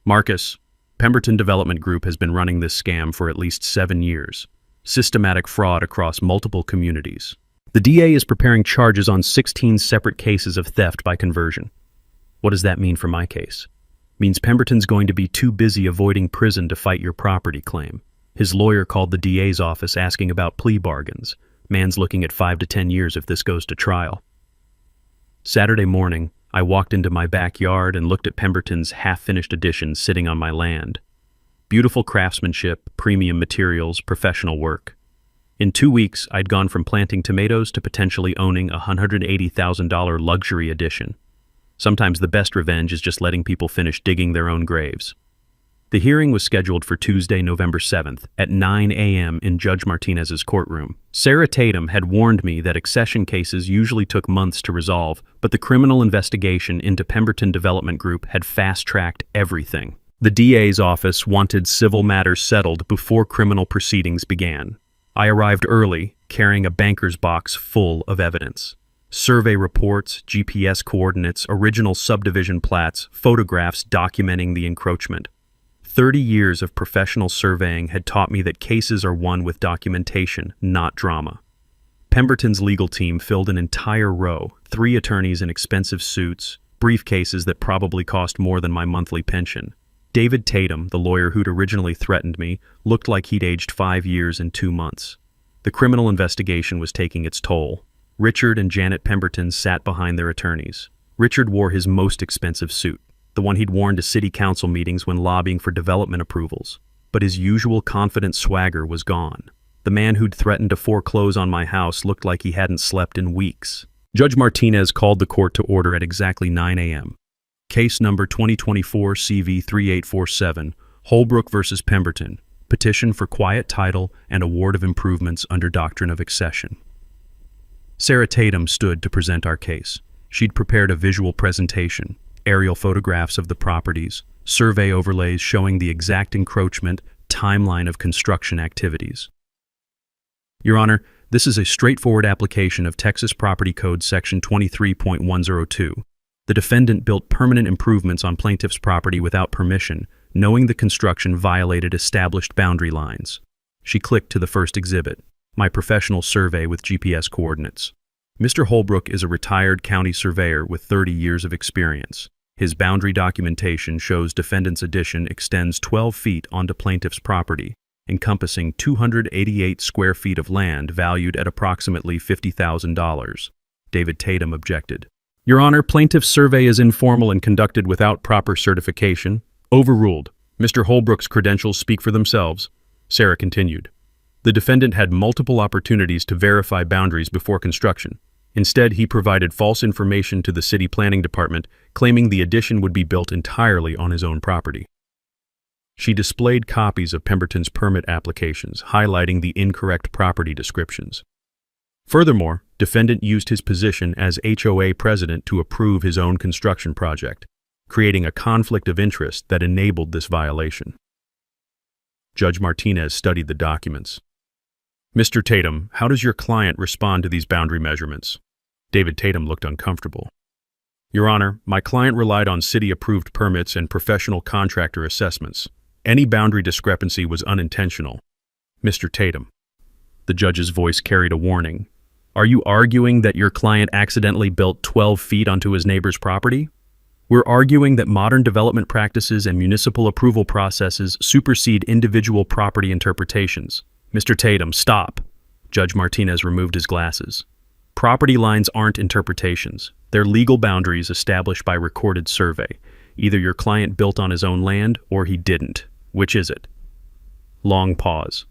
"Marcus, Pemberton Development Group has been running this scam for at least 7 years. Systematic fraud across multiple communities. The DA is preparing charges on 16 separate cases of theft by conversion." What does that mean for my case? Means Pemberton's going to be too busy avoiding prison to fight your property claim. His lawyer called the DA's office asking about plea bargains. Man's looking at 5 to 10 years if this goes to trial. Saturday morning, I walked into my backyard and looked at Pemberton's half-finished addition sitting on my land. Beautiful craftsmanship, premium materials, professional work. In 2 weeks, I'd gone from planting tomatoes to potentially owning a $180,000 luxury addition. Sometimes the best revenge is just letting people finish digging their own graves. The hearing was scheduled for Tuesday, November 7th at 9 a.m. in Judge Martinez's courtroom. Sarah Tatum had warned me that accession cases usually took months to resolve, but the criminal investigation into Pemberton Development Group had fast-tracked everything. The DA's office wanted civil matters settled before criminal proceedings began. I arrived early, carrying a banker's box full of evidence. Survey reports, GPS coordinates, original subdivision plats, photographs documenting the encroachment. 30 years of professional surveying had taught me that cases are won with documentation, not drama. Pemberton's legal team filled an entire row, 3 attorneys in expensive suits, briefcases that probably cost more than my monthly pension. David Tatum, the lawyer who'd originally threatened me, looked like he'd aged 5 years and 2 months. The criminal investigation was taking its toll. Richard and Janet Pemberton sat behind their attorneys. Richard wore his most expensive suit, the one he'd worn to city council meetings when lobbying for development approvals. But his usual confident swagger was gone. The man who'd threatened to foreclose on my house looked like he hadn't slept in weeks. Judge Martinez called the court to order at exactly 9 a.m. Case number 2024 CV 3847, Holbrook v. Pemberton, petition for quiet title and award of improvements under doctrine of accession. Sarah Tatum stood to present our case. She'd prepared a visual presentation, aerial photographs of the properties, survey overlays showing the exact encroachment, timeline of construction activities. Your Honor, this is a straightforward application of Texas Property Code Section 23.102. The defendant built permanent improvements on plaintiff's property without permission, knowing the construction violated established boundary lines. She clicked to the first exhibit, my professional survey with GPS coordinates. Mr. Holbrook is a retired county surveyor with 30 years of experience. His boundary documentation shows defendant's addition extends 12 feet onto plaintiff's property, encompassing 288 square feet of land valued at approximately $50,000. David Tatum objected. Your Honor, plaintiff's survey is informal and conducted without proper certification. Overruled. Mr. Holbrook's credentials speak for themselves. Sarah continued. The defendant had multiple opportunities to verify boundaries before construction. Instead, he provided false information to the city planning department, claiming the addition would be built entirely on his own property. She displayed copies of Pemberton's permit applications, highlighting the incorrect property descriptions. Furthermore, defendant used his position as HOA president to approve his own construction project, creating a conflict of interest that enabled this violation. Judge Martinez studied the documents. Mr. Tatum, how does your client respond to these boundary measurements? David Tatum looked uncomfortable. Your Honor, my client relied on city-approved permits and professional contractor assessments. Any boundary discrepancy was unintentional. Mr. Tatum. The judge's voice carried a warning. Are you arguing that your client accidentally built 12 feet onto his neighbor's property? We're arguing that modern development practices and municipal approval processes supersede individual property interpretations. Mr. Tatum, stop. Judge Martinez removed his glasses. Property lines aren't interpretations. They're legal boundaries established by recorded survey. Either your client built on his own land or he didn't. Which is it? Long pause.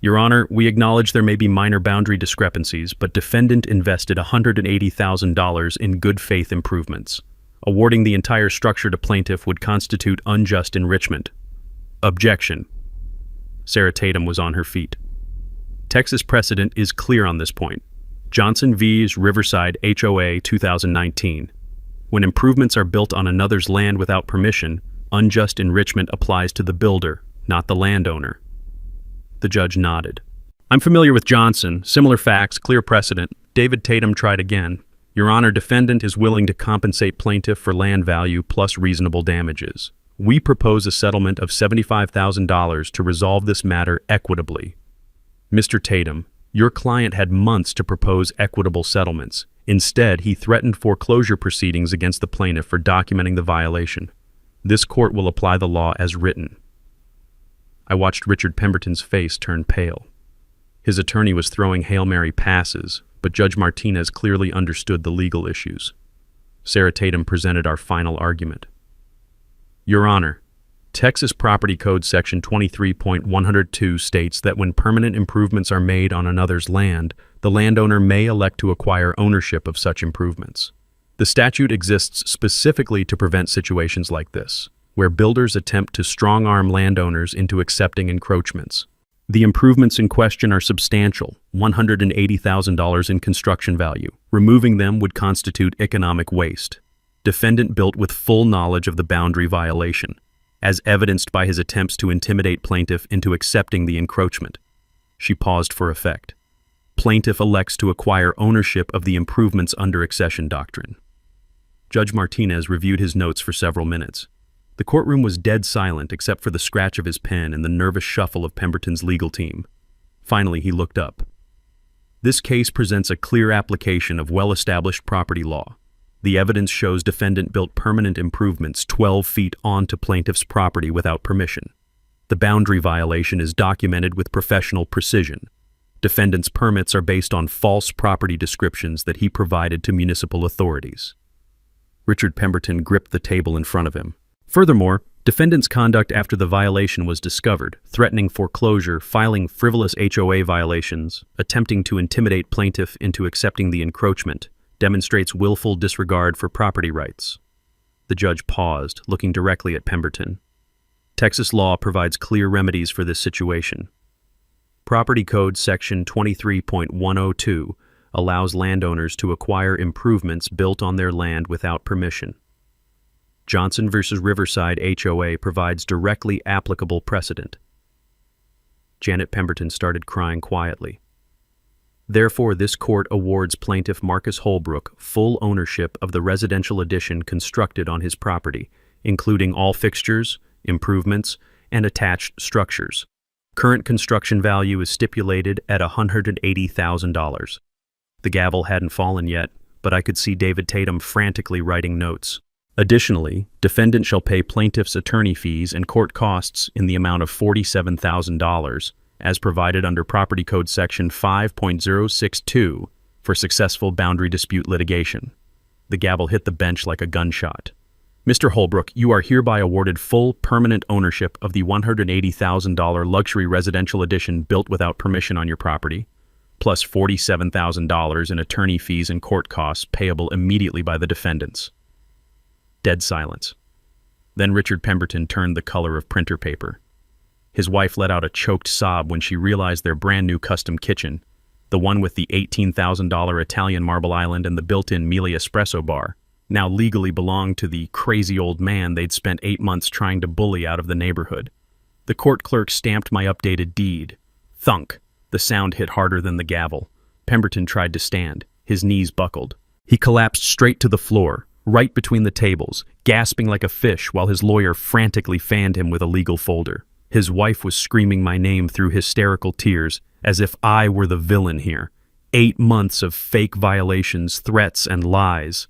Your Honor, we acknowledge there may be minor boundary discrepancies, but defendant invested $180,000 in good faith improvements. Awarding the entire structure to plaintiff would constitute unjust enrichment. Objection. Sarah Tatum was on her feet. Texas precedent is clear on this point. Johnson vs. Riverside HOA 2019. When improvements are built on another's land without permission, unjust enrichment applies to the builder, not the landowner. The judge nodded. I'm familiar with Johnson. Similar facts, clear precedent. David Tatum tried again. Your Honor, defendant is willing to compensate plaintiff for land value plus reasonable damages. We propose a settlement of $75,000 to resolve this matter equitably. Mr. Tatum, your client had months to propose equitable settlements. Instead, he threatened foreclosure proceedings against the plaintiff for documenting the violation. This court will apply the law as written. I watched Richard Pemberton's face turn pale. His attorney was throwing Hail Mary passes, but Judge Martinez clearly understood the legal issues. Sarah Tatum presented our final argument. Your Honor, Texas Property Code Section 23.102 states that when permanent improvements are made on another's land, the landowner may elect to acquire ownership of such improvements. The statute exists specifically to prevent situations like this, where builders attempt to strong-arm landowners into accepting encroachments. The improvements in question are substantial, $180,000 in construction value. Removing them would constitute economic waste. Defendant built with full knowledge of the boundary violation, as evidenced by his attempts to intimidate plaintiff into accepting the encroachment. She paused for effect. Plaintiff elects to acquire ownership of the improvements under accession doctrine. Judge Martinez reviewed his notes for several minutes. The courtroom was dead silent except for the scratch of his pen and the nervous shuffle of Pemberton's legal team. Finally, he looked up. This case presents a clear application of well-established property law. The evidence shows defendant built permanent improvements 12 feet onto plaintiff's property without permission. The boundary violation is documented with professional precision. Defendant's permits are based on false property descriptions that he provided to municipal authorities. Richard Pemberton gripped the table in front of him. Furthermore, defendant's conduct after the violation was discovered, threatening foreclosure, filing frivolous HOA violations, attempting to intimidate plaintiff into accepting the encroachment, demonstrates willful disregard for property rights. The judge paused, looking directly at Pemberton. Texas law provides clear remedies for this situation. Property Code Section 23.102 allows landowners to acquire improvements built on their land without permission. Johnson v. Riverside HOA provides directly applicable precedent. Janet Pemberton started crying quietly. Therefore, this court awards plaintiff Marcus Holbrook full ownership of the residential addition constructed on his property, including all fixtures, improvements, and attached structures. Current construction value is stipulated at $180,000. The gavel hadn't fallen yet, but I could see David Tatum frantically writing notes. Additionally, defendant shall pay plaintiff's attorney fees and court costs in the amount of $47,000, as provided under Property Code Section 5.062 for successful boundary dispute litigation. The gavel hit the bench like a gunshot. Mr. Holbrook, you are hereby awarded full permanent ownership of the $180,000 luxury residential addition built without permission on your property, plus $47,000 in attorney fees and court costs payable immediately by the defendants. Dead silence. Then Richard Pemberton turned the color of printer paper. His wife let out a choked sob when she realized their brand-new custom kitchen, the one with the $18,000 Italian marble island and the built-in Mealy espresso bar, now legally belonged to the crazy old man they'd spent 8 months trying to bully out of the neighborhood. The court clerk stamped my updated deed. Thunk. The sound hit harder than the gavel. Pemberton tried to stand. His knees buckled. He collapsed straight to the floor, right between the tables, gasping like a fish while his lawyer frantically fanned him with a legal folder. His wife was screaming my name through hysterical tears, as if I were the villain here. 8 months of fake violations, threats, and lies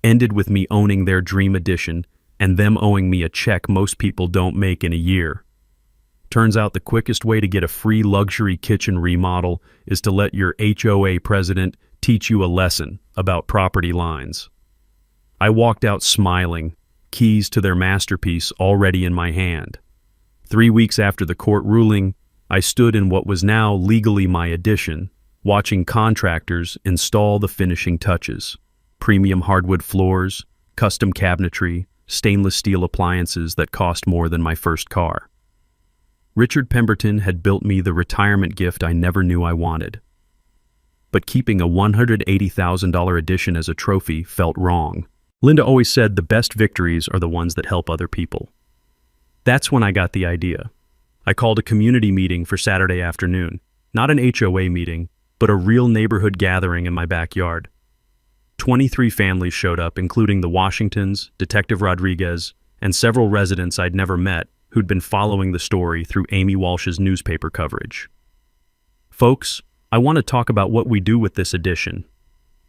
ended with me owning their dream addition and them owing me a check most people don't make in a year. Turns out the quickest way to get a free luxury kitchen remodel is to let your HOA president teach you a lesson about property lines. I walked out smiling, keys to their masterpiece already in my hand. 3 weeks after the court ruling, I stood in what was now legally my addition, watching contractors install the finishing touches. Premium hardwood floors, custom cabinetry, stainless steel appliances that cost more than my first car. Richard Pemberton had built me the retirement gift I never knew I wanted. But keeping a $180,000 addition as a trophy felt wrong. Linda always said the best victories are the ones that help other people. That's when I got the idea. I called a community meeting for Saturday afternoon, not an HOA meeting, but a real neighborhood gathering in my backyard. 23 families showed up, including the Washingtons, Detective Rodriguez, and several residents I'd never met who'd been following the story through Amy Walsh's newspaper coverage. Folks, I want to talk about what we do with this addition.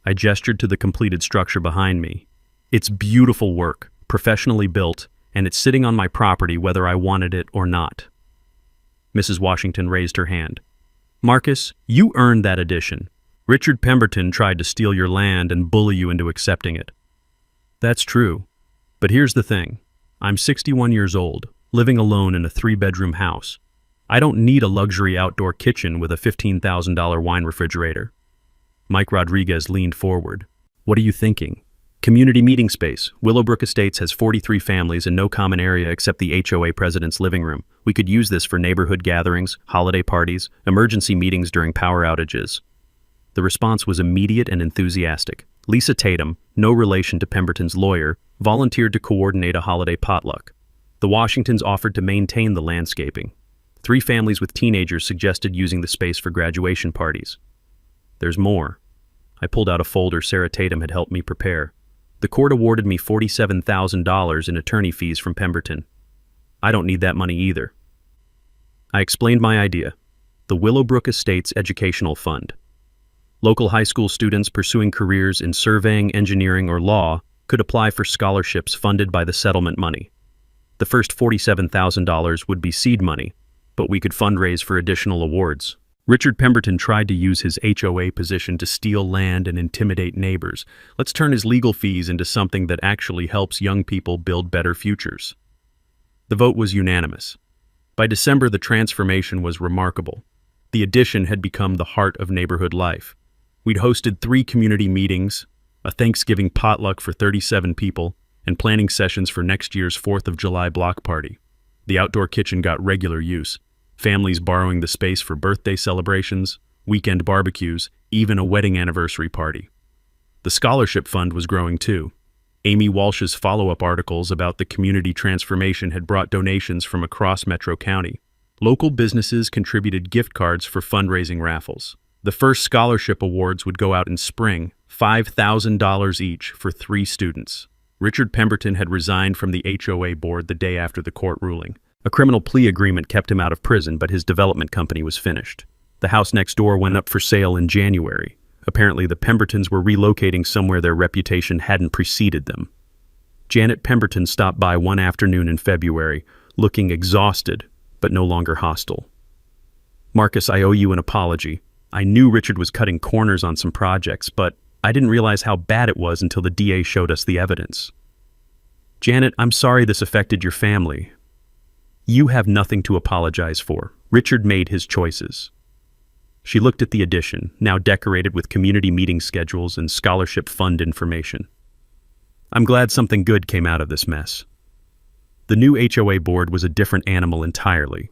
I gestured to the completed structure behind me. It's beautiful work, professionally built, and it's sitting on my property whether I wanted it or not. Mrs. Washington raised her hand. Marcus, you earned that addition. Richard Pemberton tried to steal your land and bully you into accepting it. That's true. But here's the thing. I'm 61 years old, living alone in a 3-bedroom house. I don't need a luxury outdoor kitchen with a $15,000 wine refrigerator. Mike Rodriguez leaned forward. What are you thinking? Community meeting space. Willowbrook Estates has 43 families and no common area except the HOA president's living room. We could use this for neighborhood gatherings, holiday parties, emergency meetings during power outages. The response was immediate and enthusiastic. Lisa Tatum, no relation to Pemberton's lawyer, volunteered to coordinate a holiday potluck. The Washingtons offered to maintain the landscaping. 3 families with teenagers suggested using the space for graduation parties. There's more. I pulled out a folder Sarah Tatum had helped me prepare. The court awarded me $47,000 in attorney fees from Pemberton. I don't need that money either. I explained my idea. The Willowbrook Estates Educational Fund. Local high school students pursuing careers in surveying, engineering, or law could apply for scholarships funded by the settlement money. The first $47,000 would be seed money, but we could fundraise for additional awards. Richard Pemberton tried to use his HOA position to steal land and intimidate neighbors. Let's turn his legal fees into something that actually helps young people build better futures. The vote was unanimous. By December, the transformation was remarkable. The addition had become the heart of neighborhood life. We'd hosted 3 community meetings, a Thanksgiving potluck for 37 people, and planning sessions for next year's 4th of July block party. The outdoor kitchen got regular use, families borrowing the space for birthday celebrations, weekend barbecues, even a wedding anniversary party. The scholarship fund was growing too. Amy Walsh's follow-up articles about the community transformation had brought donations from across Metro County. Local businesses contributed gift cards for fundraising raffles. The first scholarship awards would go out in spring, $5,000 each for 3 students. Richard Pemberton had resigned from the HOA board the day after the court ruling. A criminal plea agreement kept him out of prison, but his development company was finished. The house next door went up for sale in January. Apparently, the Pembertons were relocating somewhere their reputation hadn't preceded them. Janet Pemberton stopped by one afternoon in February, looking exhausted, but no longer hostile. "Marcus, I owe you an apology. I knew Richard was cutting corners on some projects, but I didn't realize how bad it was until the DA showed us the evidence." "Janet, I'm sorry this affected your family." "You have nothing to apologize for. Richard made his choices." She looked at the addition, now decorated with community meeting schedules and scholarship fund information. "I'm glad something good came out of this mess." The new HOA board was a different animal entirely.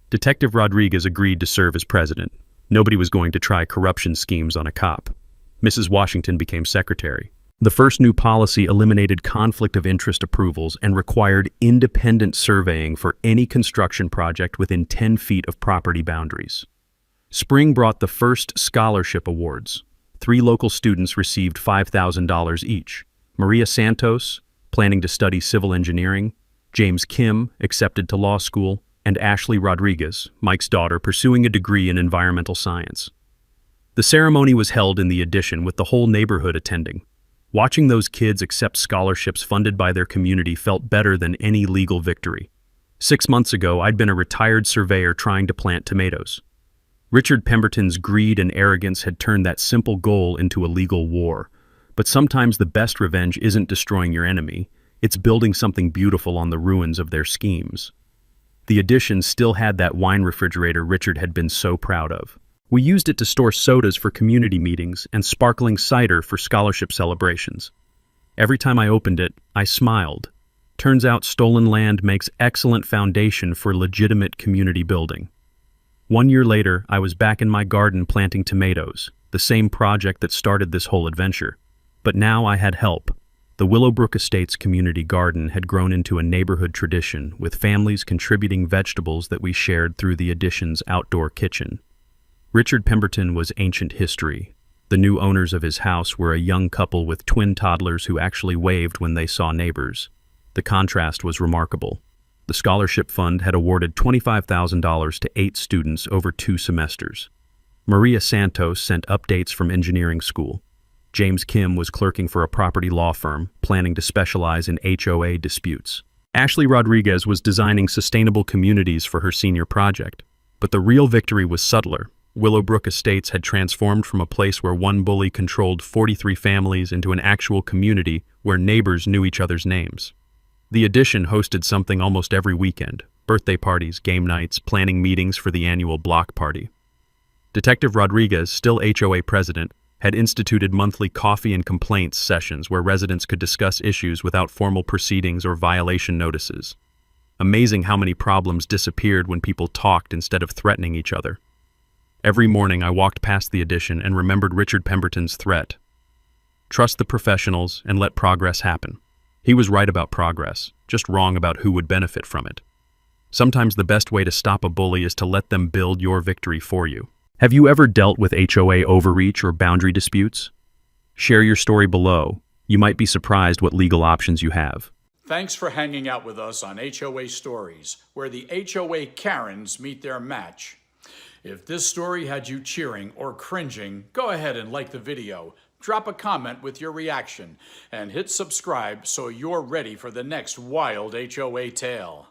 Detective Rodriguez agreed to serve as president. Nobody was going to try corruption schemes on a cop. Mrs. Washington became secretary. The first new policy eliminated conflict of interest approvals and required independent surveying for any construction project within 10 feet of property boundaries. Spring brought the first scholarship awards. 3 local students received $5,000 each. Maria Santos, planning to study civil engineering, James Kim, accepted to law school, and Ashley Rodriguez, Mike's daughter, pursuing a degree in environmental science. The ceremony was held in the addition with the whole neighborhood attending. Watching those kids accept scholarships funded by their community felt better than any legal victory. 6 months ago, I'd been a retired surveyor trying to plant tomatoes. Richard Pemberton's greed and arrogance had turned that simple goal into a legal war. But sometimes the best revenge isn't destroying your enemy, it's building something beautiful on the ruins of their schemes. The addition still had that wine refrigerator Richard had been so proud of. We used it to store sodas for community meetings and sparkling cider for scholarship celebrations. Every time I opened it, I smiled. Turns out stolen land makes excellent foundation for legitimate community building. 1 year later, I was back in my garden planting tomatoes, the same project that started this whole adventure. But now I had help. The Willowbrook Estates community garden had grown into a neighborhood tradition, with families contributing vegetables that we shared through the addition's outdoor kitchen. Richard Pemberton was ancient history. The new owners of his house were a young couple with twin toddlers who actually waved when they saw neighbors. The contrast was remarkable. The scholarship fund had awarded $25,000 to 8 students over 2 semesters. Maria Santos sent updates from engineering school. James Kim was clerking for a property law firm, planning to specialize in HOA disputes. Ashley Rodriguez was designing sustainable communities for her senior project. But the real victory was subtler. Willowbrook Estates had transformed from a place where one bully controlled 43 families into an actual community where neighbors knew each other's names. The addition hosted something almost every weekend: birthday parties, game nights, planning meetings for the annual block party. Detective Rodriguez, still HOA president, had instituted monthly coffee and complaints sessions where residents could discuss issues without formal proceedings or violation notices. Amazing how many problems disappeared when people talked instead of threatening each other. Every morning I walked past the addition and remembered Richard Pemberton's threat. Trust the professionals and let progress happen. He was right about progress, just wrong about who would benefit from it. Sometimes the best way to stop a bully is to let them build your victory for you. Have you ever dealt with HOA overreach or boundary disputes? Share your story below. You might be surprised what legal options you have. Thanks for hanging out with us on HOA Stories, where the HOA Karens meet their match. If this story had you cheering or cringing, go ahead and like the video, drop a comment with your reaction, and hit subscribe so you're ready for the next wild HOA tale.